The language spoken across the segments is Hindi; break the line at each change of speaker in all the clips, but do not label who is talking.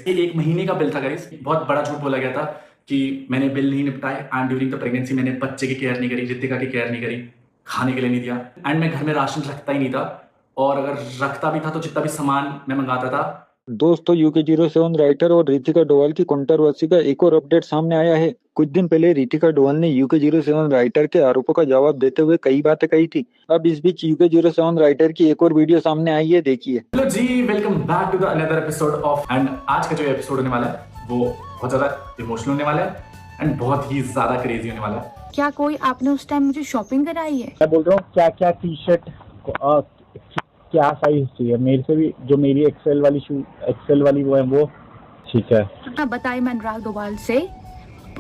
ये 1 महीने का बिल था गाइस। बहुत बड़ा झूठ बोला गया था कि मैंने बिल नहीं निपटाए एंड ड्यूरिंग द प्रेगनेंसी मैंने बच्चे की केयर नहीं करी, रितिका की केयर नहीं करी, खाने के लिए नहीं दिया एंड मैं घर में राशन रखता ही नहीं था, और अगर रखता भी था तो जितना भी सामान मैं मंगाता था।
दोस्तों, UK07 राइटर और रितिका डोवाल की कंट्रोवर्सी का एक और अपडेट सामने आया है। कुछ दिन पहले रितिका डोवाल ने UK07 राइटर के आरोपों का जवाब देते हुए कई बातें कही थी। अब इस बीच UK07 राइटर की एक और वीडियो सामने आई है, देखिए।
Hello ji, welcome back to the another episode of and आज का जो एपिसोड होने वाला है वो बहुत ज्यादा इमोशनल होने वाला है एंड बहुत ही ज्यादा क्रेजी होने वाला है।
क्या कोई आपने उस टाइम मुझे शॉपिंग कराई है?
मैं बोल रहा हूँ क्या क्या टी शर्ट क्या साइज चाहिए मेरे से भी, जो मेरी एक्सेल वाली वो है वो ठीक है।
हाँ बताइए, मैं अनुराग डोभाल से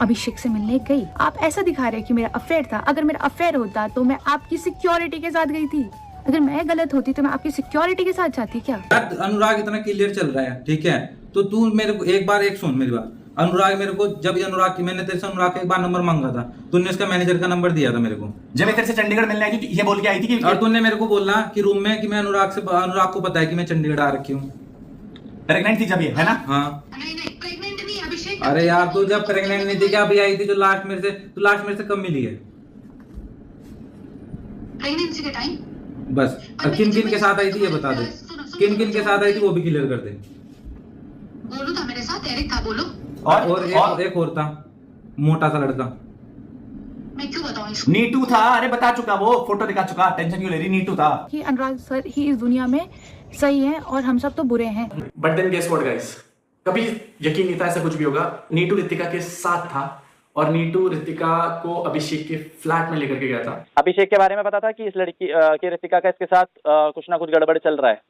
अभिषेक से मिलने गई। आप ऐसा दिखा रहे कि मेरा अफेयर था। अगर मेरा अफेयर होता तो मैं आपकी सिक्योरिटी के साथ गई थी। अगर मैं गलत होती तो मैं आपकी सिक्योरिटी के साथ जाती क्या?
अनुराग इतना क्लियर चल रहा है, ठीक है, तो तू मेरे को एक सुन मेरी बात। अनुराग मेरे को जब अनुराग की मैंने तेरे से अनुराग का एक बार नंबर मांगा था, तूने उसका मैनेजर का नंबर दिया था मेरे को।
जब मैं तेरे से चंडीगढ़ मिलने आई थी ये बोल के आई थी कि
और तूने मेरे को बोला कि रूम में कि मैं अनुराग को पता है कि मैं चंडीगढ़ आ रखी हूँ।
प्रेग्नेंट थी जब ये, है ना?
हाँ।
नहीं प्रेग्नेंट नहीं अभिषेक।
अरे यार तू जब प्रेग्नेंट नहीं थी क्या अभी आई थी, जो लास्ट मेरे से कब मिली है?
प्रेगनेंसी के टाइम
बस। किन किन के साथ आई थी ये बता दे, किन किन के साथ आई थी वो भी क्लियर कर दे।
बोलो था मेरे साथ, एरिक था, बोलो।
और एक और था, मोटा सा लड़का।
मैं क्यों बताऊं इसको?
नीटू था। अरे बता चुका, वो फोटो दिखा चुका, टेंशन क्यों ले रही? नीटू था।
कि अनुराग सर ही इस दुनिया में सही है और हम सब तो बुरे हैं।
But then guess what guys, कभी यकीन नहीं था ऐसा कुछ भी होगा। नीटू रितिका के साथ था और नीटू रितिका को अभिषेक के फ्लैट में लेकर के गया था।
अभिषेक के बारे में पता था कि इस लड़की की रितिका का इसके साथ कुछ ना कुछ गड़बड़ चल रहा है।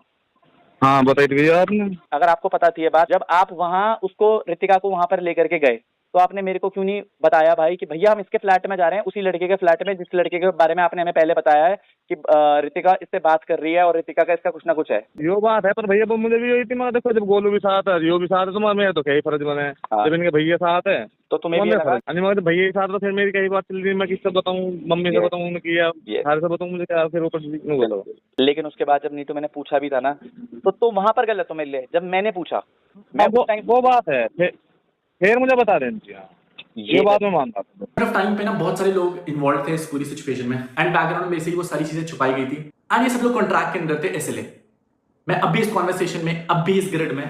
हाँ बताई थी भैया आपने।
अगर आपको पता थी ये बात, जब आप वहाँ उसको रितिका को वहाँ पर लेकर के गए तो आपने मेरे को क्यों नहीं बताया भाई कि भैया हम इसके फ्लैट में जा रहे हैं, उसी लड़के के फ्लैट में जिस लड़के के बारे में आपने हमें पहले बताया है कि रितिका इससे बात कर रही है और रितिका का इसका कुछ ना कुछ है।
यो बात है, पर भैया वो मुझे भी यही थी। मैं देखो जब गोलू भी साथ है, रियो भी साथ है, तो मेरा तो क्या ही फर्ज बने। जब इनके भैया साथ है
तो तुम्हें भी लगा
मगर भैया के साथ, तो फिर मेरी कई बात चल रही है। मैं किससे बताऊँ, मम्मी से बताऊँ किया, सारे से बताऊँ, मुझे क्या फिर ऊपर।
लेकिन उसके बाद जब नीटू मैंने पूछा भी था ना, तो तुम वहां पर गलत हो मेरे लिए। जब मैंने पूछा
वो बात है, फिर मुझे बता दें। ये बात मैं मानता हूँ।
टाइम पे ना बहुत सारे लोग इन्वॉल्व थे इस पूरी सिचुएशन में एंड बैकग्राउंड में इसीलिए वो सारी चीजें छुपाई गई थी एंड ये सब लोग कॉन्ट्रैक्ट के अंदर थे SLA। मैं अभी इस कॉन्वर्सेशन में, अभी इस ग्रिड में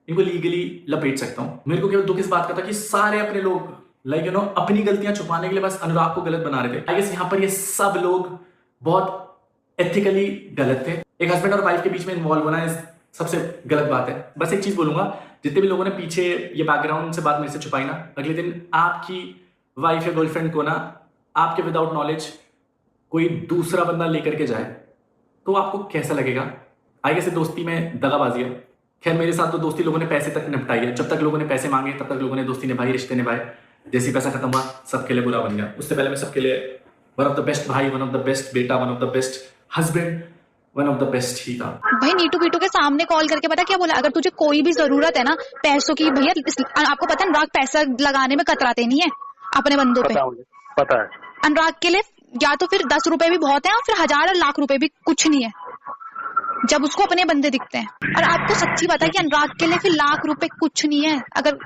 इनको लीगली लपेट सकता हूँ। मेरे को केवल दुख इस बात का था कि सारे अपने लोग लाइक यू नो अपनी गलतियां छुपाने के लिए बस अनुराग को गलत बना रहे थे। आई गेस यहाँ पर ये सब लोग बहुत एथिकली गलत थे। एक हस्बैंड और वाइफ के बीच में इन्वॉल्व होना सबसे गलत बात है। बस एक चीज बोलूंगा, जितने भी लोगों ने पीछे ये बैकग्राउंड से बात मेरे से छुपाई ना, अगले दिन आपकी वाइफ या गर्लफ्रेंड को ना आपके विदाउट नॉलेज कोई दूसरा बंदा लेकर के जाए तो आपको कैसा लगेगा? आई गेस दोस्ती में दगाबाजी है। खैर मेरे साथ तो दोस्ती लोगों ने पैसे तक निपटाई है। जब तक लोगों ने पैसे मांगे तब तक लोगों ने दोस्ती निभाई, रिश्ते निभाए। जैसे पैसा खत्म हुआ सबके लिए बुरा बन गया। उससे पहले मैं सबके लिए वन ऑफ द बेस्ट भाई, वन ऑफ द बेस्ट बेटा, one of the best husband, one of the best ही था।
भाई नीटू पीटू के सामने कॉल करके पता क्या बोला, अगर तुझे कोई भी जरूरत है ना पैसों की, भैया आपको पता है अनुराग पैसा लगाने में कतराते नहीं है अपने बंदों पे।
पता है
अनुराग के लिए या तो फिर 10 रुपए भी बहुत है और फिर 1000 और लाख रुपए भी कुछ नहीं है जब उसको अपने बंदे दिखते हैं। और आपको सच्ची पता है कि अनुराग के लिए फिर लाख रुपए कुछ नहीं है अगर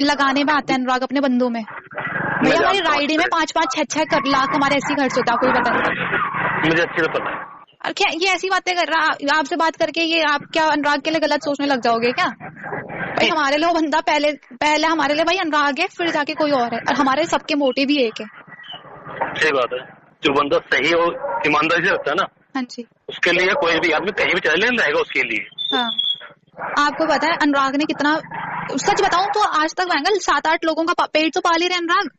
लगाने में आते हैं अनुराग अपने बंदों में। भैया हमारी राइडी में 5-5, 6-6 लाख हमारे ऐसी खर्च होता है, कोई पता नहीं।
मुझे अच्छी पता है।
और क्या ये ऐसी बातें कर रहा, आपसे बात करके ये आप क्या अनुराग के लिए गलत सोचने लग जाओगे क्या? भाई हमारे लिए वो बंदा पहले हमारे लिए भाई अनुराग है, फिर जाके कोई और है, और हमारे सबके मोटिव भी एक है।
सही बात है, जो बंदा सही और ईमानदारी से रखता है ना,
हाँ जी,
उसके लिए कोई भी आदमी कहीं भी चले रहेगा उसके लिए।
हाँ आपको पता है अनुराग ने कितना, सच बताऊं तो आज तक मैंगल 7-8 लोगों का पेट तो पाल ही रहे अनुराग।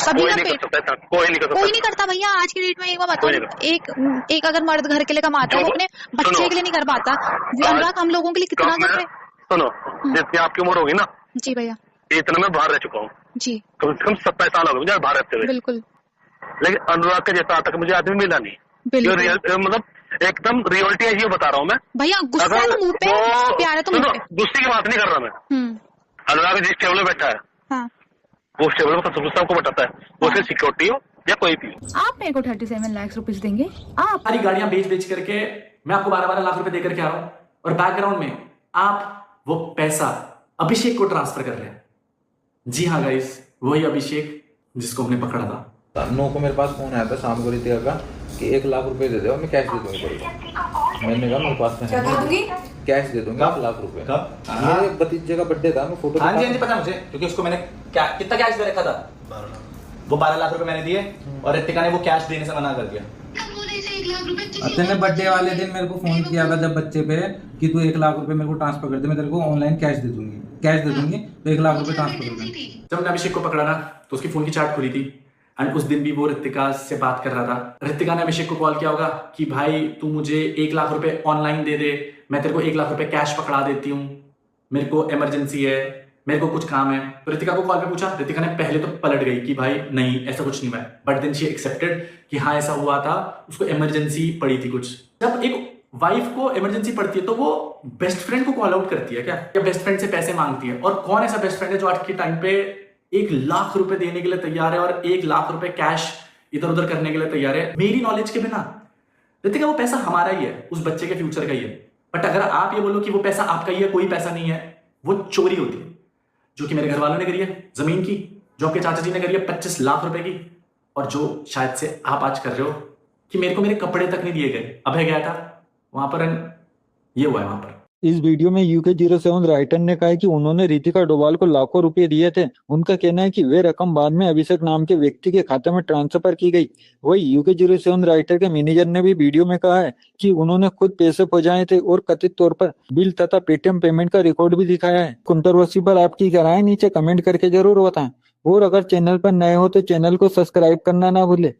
सभी का पेट
कोई नहीं करता
भैया। आज की डेट में एक बार बताओ, एक अगर मर्द घर के लिए कमाता है वो अपने बच्चे के लिए नहीं कर पाता, अनुराग हम लोगों के लिए कितना कर रहे।
सुनो, जितनी आपकी उम्र होगी ना
जी भैया,
इतना मैं बाहर रह चुका हूँ
जी,
कम से कम 27 साल हो गए मुझे बाहर रहते हुए।
बिल्कुल।
लेकिन अनुराग के जैसा आज तक मुझे आदमी मिला नहीं, मतलब एकदम रियलिटी है, ये बता रहा हूँ मैं
भैया। गुस्सा है तो मुंह पे, प्यार है तो मुंह पे।
गुस्से की बात नहीं कर रहा मैं। अनुराग जिस टेबल में बैठा है,
हाँ,
वो टेबल में गुस्सा को बताता है, वो सिर्फ सिक्योरिटी हो या कोई भी।
आप मेरे को 37 लाख रुपए देंगे? आप
सारी गाड़ियां बेच करके मैं आपको 12-12 लाख रुपए देकर के आ रहा हूं और बैकग्राउंड में आप वो पैसा अभिषेक को ट्रांसफर कर रहे हैं। जी हाँ गाइस, वही अभिषेक जिसको हमने पकड़ा था।
9 को मेरे पास फोन आया था शाम को रितिका का कि 1 लाख रुपए दे दे और मैं कैश दे दूंगी तेरे को। मैंने कहा मेरे पास
क्या दे दूंगी?
कैश दे दूंगा 1 लाख रुपए। मेरे भतीजे का बर्थडे था, मैं फोटो
हाँ जी पता मुझे, क्योंकि उसको मैंने क्या कितना कैश दे रखा था, वो 12 लाख रुपए मैंने दिए और रितिका ने वो कैश देने से मना कर दिया।
तेने बर्थडे वाले दिन मेरे को फोन किया था जब बच्चे पे कि तू 1 लाख रुपए मेरे को ट्रांसफर कर दे, मैं तेरे को ऑनलाइन कैश दे दूंगी तो 1 लाख रुपए ट्रांसफर कर दे।
जब हमने अभिषेक को पकड़ा ना तो उसकी फोन की चैट खुली थी एंड उस दिन भी वो रितिका से बात कर रहा था। रितिका ने अभिषेक को कॉल किया होगा कि भाई तू मुझे 1 लाख रुपए ऑनलाइन दे दे, मैं तेरे को 1 लाख रुपए कैश पकड़ा देती हूँ, मेरे को इमरजेंसी है, मेरे को कुछ काम है। तो रितिका को कॉल पे पूछा, रितिका ने पहले तो पलट गई कि भाई नहीं ऐसा कुछ नहीं हुआ, बट देन शी एक्सेप्टेड कि हाँ ऐसा हुआ था, उसको इमरजेंसी पड़ी थी कुछ। जब एक वाइफ को इमरजेंसी पड़ती है तो वो बेस्ट फ्रेंड को कॉल आउट करती है क्या बेस्ट फ्रेंड से पैसे मांगती है? और कौन ऐसा बेस्ट फ्रेंड है जो आज के टाइम पे 1 लाख रुपए देने के लिए तैयार है और 1 लाख रुपए कैश इधर उधर करने के लिए तैयार है? मेरी नॉलेज के बिना रितिका वो पैसा हमारा ही है, उस बच्चे के फ्यूचर का ही है। बट अगर आप ये बोलो कि वो पैसा आपका ही है, कोई पैसा नहीं है, वो चोरी होती है, जो कि मेरे घर वालों ने करी है जमीन की, जो आपके चाचा जी ने करी है 25 लाख रुपए की, और जो शायद से आप आज कर रहे हो कि मेरे को मेरे कपड़े तक नहीं दिए गए। अभय गया था वहां पर, ये हुआ है वहां पर।
इस वीडियो में UK07 राइटर ने कहा है कि उन्होंने रितिका डोभाल को लाखों रुपए दिए थे। उनका कहना है कि वे रकम बाद में अभिषेक नाम के व्यक्ति के खाते में ट्रांसफर की गई। वही UK07 राइटर के मैनेजर ने भी वीडियो में कहा है कि उन्होंने खुद पैसे पहुंचाए थे और कथित तौर पर बिल तथा पेटीएम पेमेंट का रिकॉर्ड भी दिखाया है। कंट्रोवर्सी पर आपकी क्या राय नीचे कमेंट करके जरूर बताएं, और अगर चैनल पर नए हो तो चैनल को सब्सक्राइब करना ना भूले।